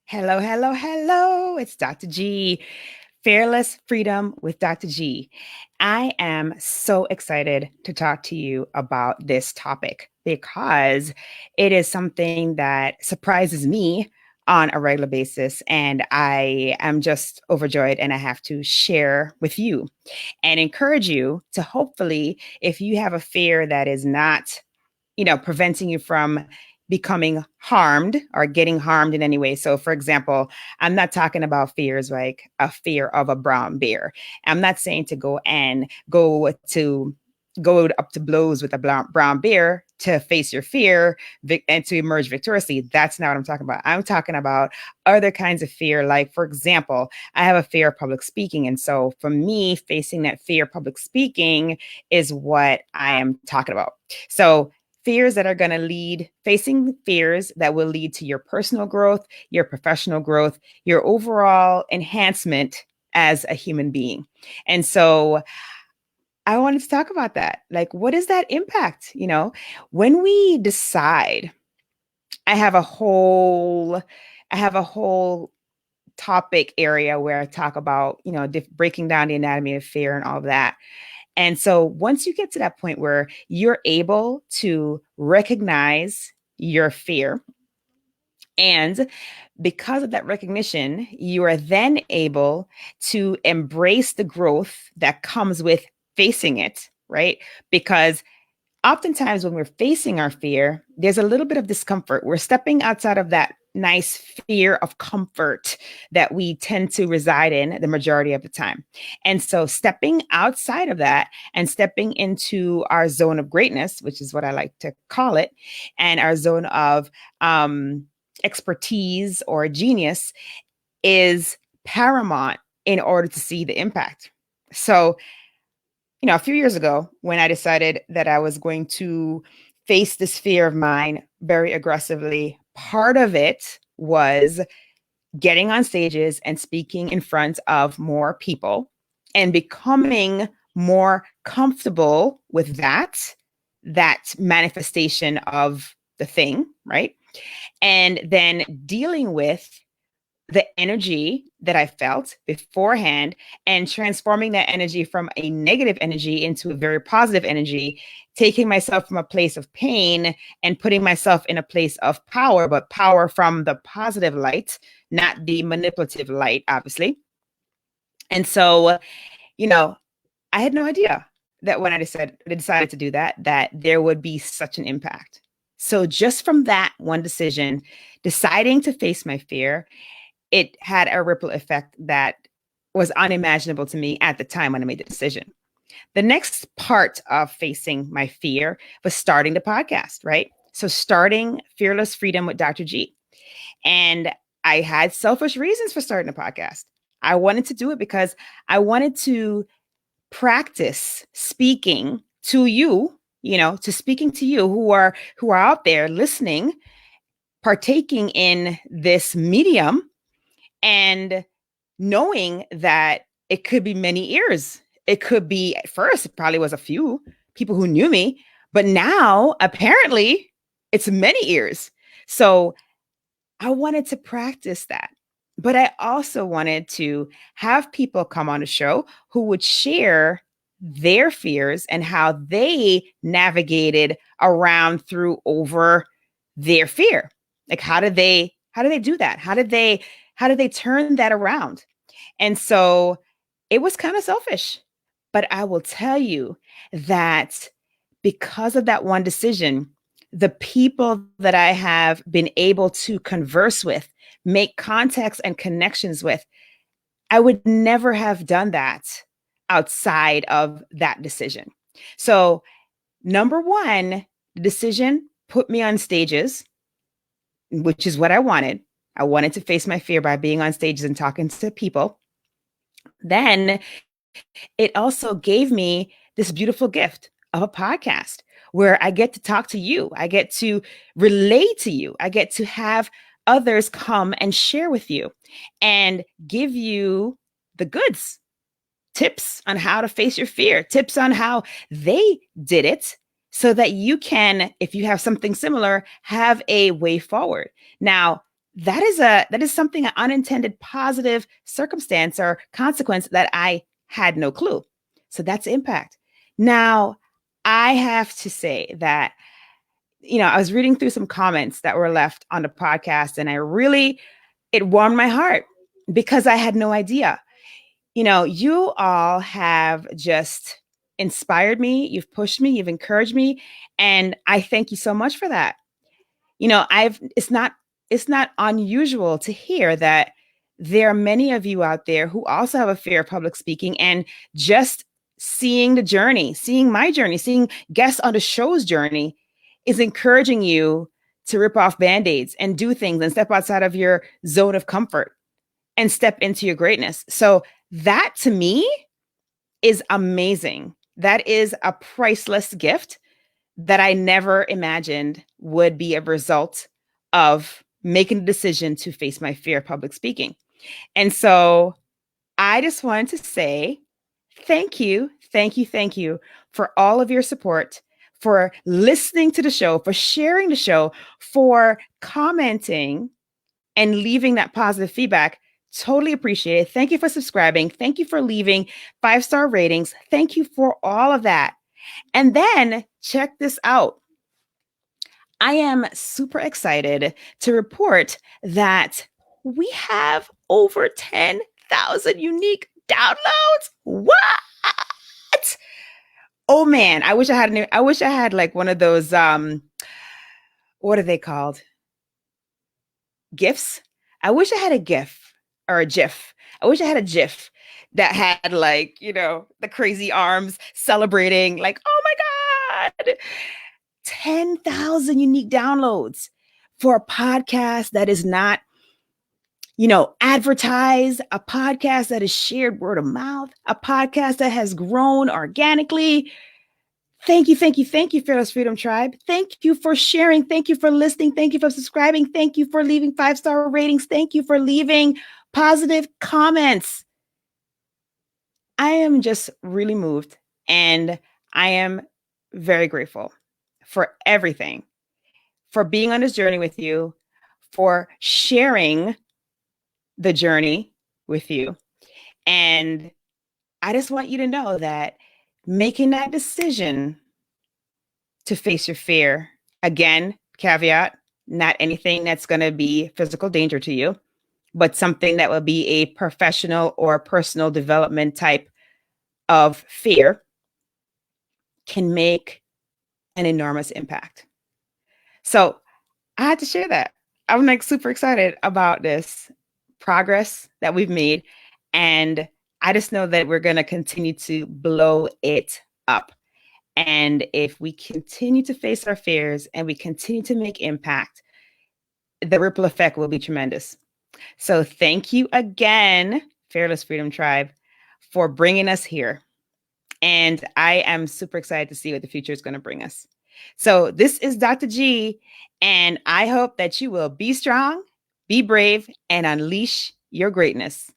Hello, hello, hello. It's Dr. G. Fearless Freedom with Dr. G. I am so excited to talk to you about this topic because it is something that surprises me on a regular basis. And I am just overjoyed and I have to share with you and encourage you to hopefully, if you have a fear that is not preventing you from becoming harmed or getting harmed in any way. So, for example, I'm not talking about fears like a fear of a brown bear. I'm not saying to go up to blows with a brown bear to face your fear and to emerge victoriously. That's not what I'm talking about. I'm talking about other kinds of fear. Like, for example, I have a fear of public speaking. And so for me, facing that fear of public speaking is what I am talking about. So fears that are going to facing fears that will lead to your personal growth, your professional growth, your overall enhancement as a human being. And so I wanted to talk about that. Like, what is that impact? When we decide, I have a whole, I have a whole topic area where I talk about, breaking down the anatomy of fear and all of that. And so once you get to that point where you're able to recognize your fear, and because of that recognition, you are then able to embrace the growth that comes with facing it, right? Because oftentimes when we're facing our fear, there's a little bit of discomfort. We're stepping outside of that nice fear of comfort that we tend to reside in the majority of the time. And so stepping outside of that and stepping into our zone of greatness, which is what I like to call it, and our zone of expertise or genius is paramount in order to see the impact. So a few years ago, when I decided that I was going to face this fear of mine very aggressively, part of it was getting on stages and speaking in front of more people and becoming more comfortable with that manifestation of the thing, right? And then dealing with the energy that I felt beforehand and transforming that energy from a negative energy into a very positive energy, taking myself from a place of pain and putting myself in a place of power, but power from the positive light, not the manipulative light, obviously. And so, I had no idea that when I decided to do that there would be such an impact. So just from that one decision, deciding to face my fear, it had a ripple effect that was unimaginable to me at the time when I made the decision. The next part of facing my fear was starting the podcast, right? So starting Fearless Freedom with Dr. G. And I had selfish reasons for starting a podcast. I wanted to do it because I wanted to practice speaking to you, to speaking to you who are out there listening, partaking in this medium, and knowing that it could be many ears. It could be, at first, it probably was a few people who knew me, but now apparently it's many ears. So I wanted to practice that. But I also wanted to have people come on the show who would share their fears and how they navigated around through over their fear. Like, how did they do that? How did they turn that around? And so it was kind of selfish, but I will tell you that because of that one decision, the people that I have been able to converse with, make contacts and connections with, I would never have done that outside of that decision. So, number one, the decision put me on stages, which is what I wanted. I wanted to face my fear by being on stages and talking to people. Then it also gave me this beautiful gift of a podcast where I get to talk to you. I get to relate to you. I get to have others come and share with you and give you the goods, tips on how to face your fear, tips on how they did it so that you can, if you have something similar, have a way forward. Now, that is something, an unintended positive circumstance or consequence that I had no clue. So that's impact. Now, I have to say that, I was reading through some comments that were left on the podcast, and it warmed my heart because I had no idea. You all have just inspired me. You've pushed me, you've encouraged me. And I thank you so much for that. It's not unusual to hear that there are many of you out there who also have a fear of public speaking, and just seeing the journey, seeing my journey, seeing guests on the show's journey is encouraging you to rip off band-aids and do things and step outside of your zone of comfort and step into your greatness. So that to me is amazing. That is a priceless gift that I never imagined would be a result of making the decision to face my fear of public speaking. And so I just wanted to say thank you, thank you, thank you for all of your support, for listening to the show, for sharing the show, for commenting and leaving that positive feedback. Totally appreciate it. Thank you for subscribing. Thank you for leaving 5-star ratings. Thank you for all of that. And then check this out. I am super excited to report that we have over 10,000 unique downloads. What? Oh man, I wish I had like one of those what are they called? GIFs? I wish I had a GIF or a GIF. I wish I had a GIF that had like, the crazy arms celebrating, like, oh my God, 10,000 unique downloads for a podcast that is not, advertised, a podcast that is shared word of mouth, a podcast that has grown organically. Thank you, thank you, thank you, Fearless Freedom Tribe. Thank you for sharing. Thank you for listening. Thank you for subscribing. Thank you for leaving 5-star ratings. Thank you for leaving positive comments. I am just really moved, and I am very grateful for everything, for being on this journey with you, for sharing the journey with you. And I just want you to know that making that decision to face your fear, again, caveat, not anything that's going to be physical danger to you, but something that will be a professional or personal development type of fear, can make an enormous impact. So I had to share that. I'm like super excited about this progress that we've made. And I just know that we're going to continue to blow it up. And if we continue to face our fears and we continue to make impact, the ripple effect will be tremendous. So thank you again, Fearless Freedom Tribe, for bringing us here. And I am super excited to see what the future is going to bring us. So this is Dr. G, and I hope that you will be strong, be brave, and unleash your greatness.